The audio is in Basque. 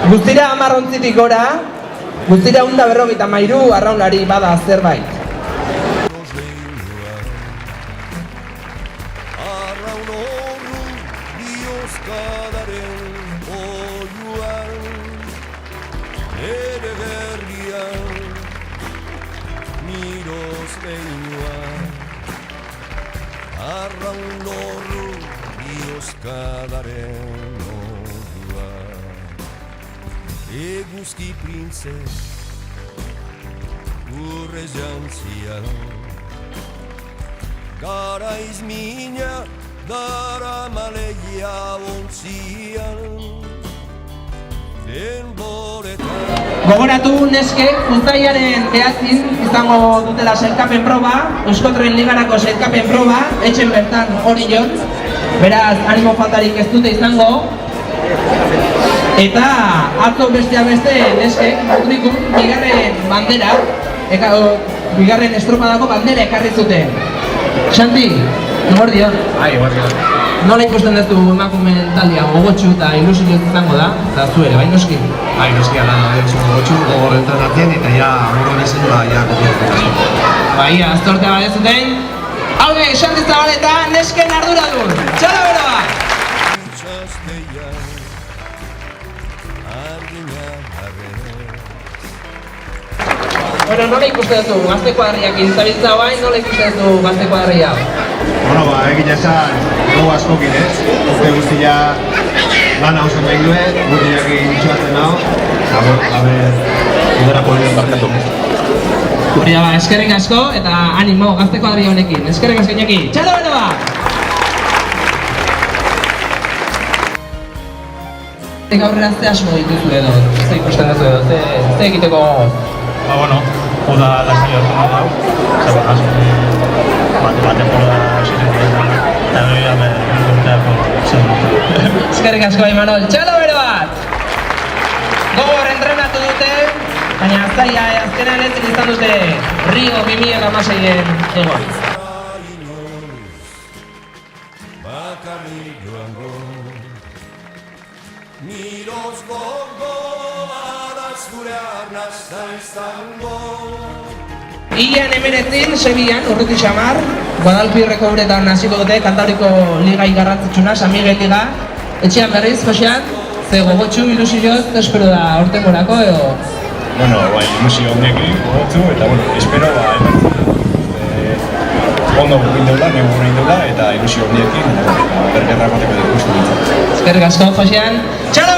Guztira 10 ontzitik gora, guztira 153 arraunlari bada zerbait. Eguzki printze urre jantzia garaiz mina dara maleia ontzian denboretan. Gogoratu neske, uztailaren 9 izango dutela sailkapen proba, Euskotren Ligarako sailkapen proba, etxen bertan Orion, beraz animo faltarik ez dute izango. Eta atzo besteak beste neskek Mutrikun bigarren bandera, bigarren estropadako bandera ekarri zuten. Xanti, eguerdion. Eguerdion. Nola ikusten duzu emakumeen taldea gogotsu eta ilusioz izango da, eta zu ere, bai noski? Bai noski, ala, gogotsu, gogor entrenatzen eta ja amorroan izan da, ja kopiatzen. Bai, aztortea bale zuten. Haude, Xanti Zabaleta nesken arduradun. Txalo beroa! Bueno, nola ikusten duzu gazte kuadriakin zabiltza bain, nola ikusten duzu gazte kuadria? Bueno, egin esan gogo askokin, urte guztia lan hau zen behin duen, guztiakin itxoatzen hau, udara polien barkatu. Hori da, eskerrik asko eta animo gazte kuadria honekin, eskerrik asko inaki, txalo beno ba! Gaurrera ze asmo dituzu edo, ze ikusten duzu edo, ze egiteko gogoz? Bueno, uda lasai hartu nahi dago, bat temporada ziren eta gero ja urteako zen. Eskerrik asko Imanol, txalo bero bat! Gogor entrenatu dute, baina zaila azkenean ezin izan dute Rio 2016-en egon. Miroz gogo araz gure arnazta izango. Ian 19 Sevillan, urruti xamar, Guadalpirreko uretan hasiko dute kantabriko ligai garrantzitsuna, San Miguel Liga. Etxean berriz, Josean, ze gogotsu ilusioz, espero da aurtengorako edo? Bueno, bai, ilusio honekin gogotsu eta, bueno, espero, ondo gukin deula, negu gurein deula, eta ilusio honekin, bergerra bateko dut guztu dintzen. Eskerrik asko, Josean. Txalo!